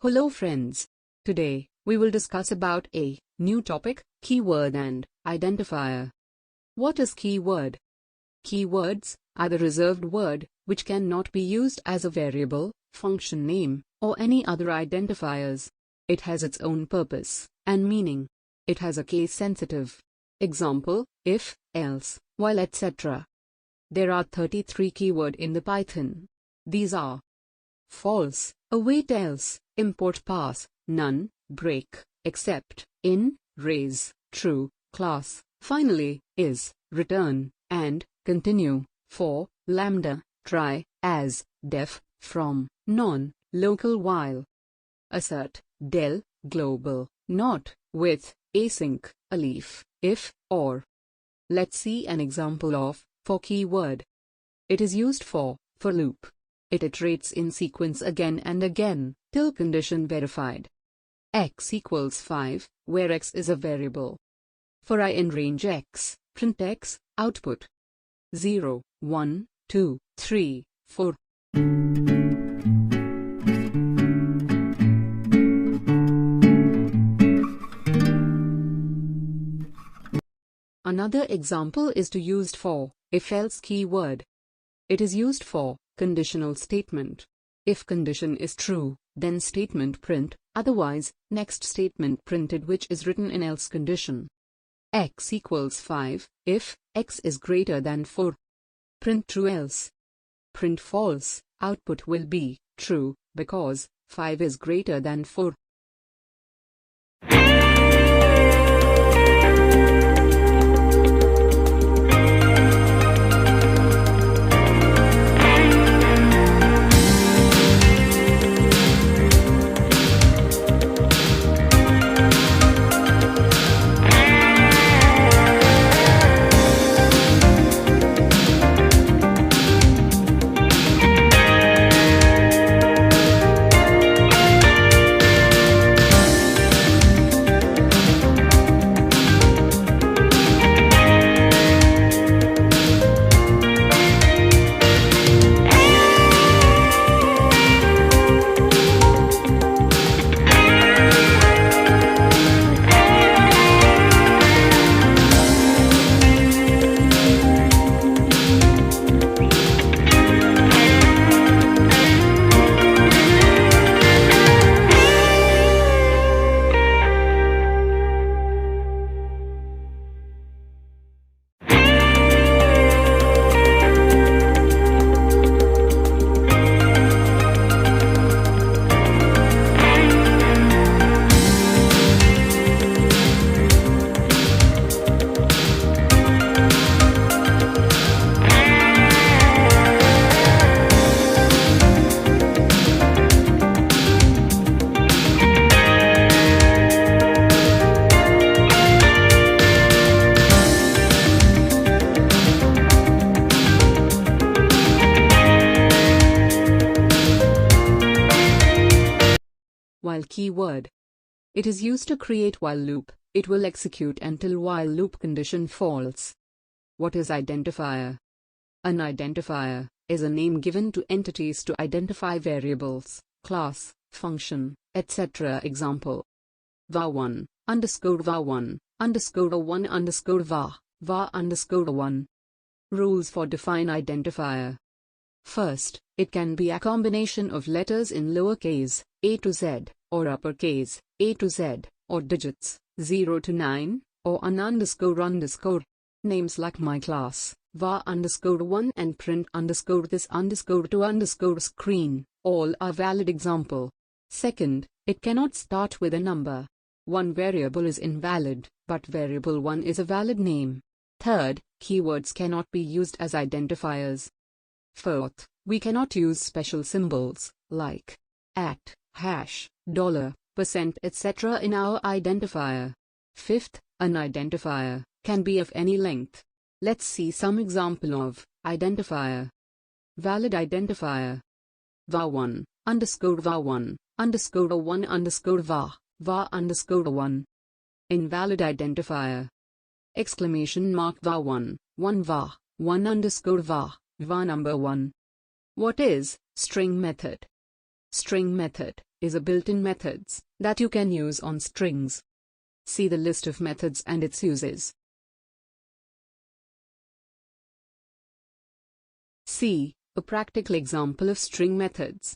Hello friends. Today, we will discuss about a new topic, keyword and identifier. What is keyword? Keywords are the reserved word which cannot be used as a variable, function name, or any other identifiers. It has its own purpose and meaning. It has a case-sensitive example, if, else, while, etc. There are 33 keywords in the Python. These are false, await else, import pass, none, break, except, in, raise, true, class, finally, is, return, and, continue, for, lambda, try, as, def, from, non, local while, assert, del, global, not, with, async, alif, if, or. Let's see an example of for keyword. It is used for loop. It iterates in sequence again and again, till condition verified. X equals 5, where x is a variable. For I in range x, print x, output 0, 1, 2, 3, 4. Another example is to used for if-else keyword. It is used for conditional statement. If condition is true, then statement print, otherwise, next statement printed which is written in else condition. X equals 5, if x is greater than 4. Print true else. Print false, output will be true, because 5 is greater than 4. While keyword. It is used to create while loop. It will execute until while loop condition false. What is identifier? An identifier is a name given to entities to identify variables, class, function, etc. Example: var1 underscore var1 underscore 1 underscore var underscore 1. Rules for define identifier. First, it can be a combination of letters in lowercase a to z, or uppercase a to z, or digits 0 to 9, or an underscore. Names like my class, var underscore 1 and print underscore this underscore to underscore screen, all are valid example. Second, it cannot start with a number. One variable is invalid, but variable 1 is a valid name. Third, keywords cannot be used as identifiers. Fourth, we cannot use special symbols, like at, hash, dollar, percent, etc. in our identifier. Fifth, an identifier can be of any length. Let's see some example of identifier. Valid identifier. var1 underscore var1 underscore 1 underscore var underscore 1. Invalid identifier. Exclamation mark var1 var 1 underscore var number 1. What is string method? String method is a built-in methods that you can use on strings. See the list of methods and its uses. See a practical example of string methods.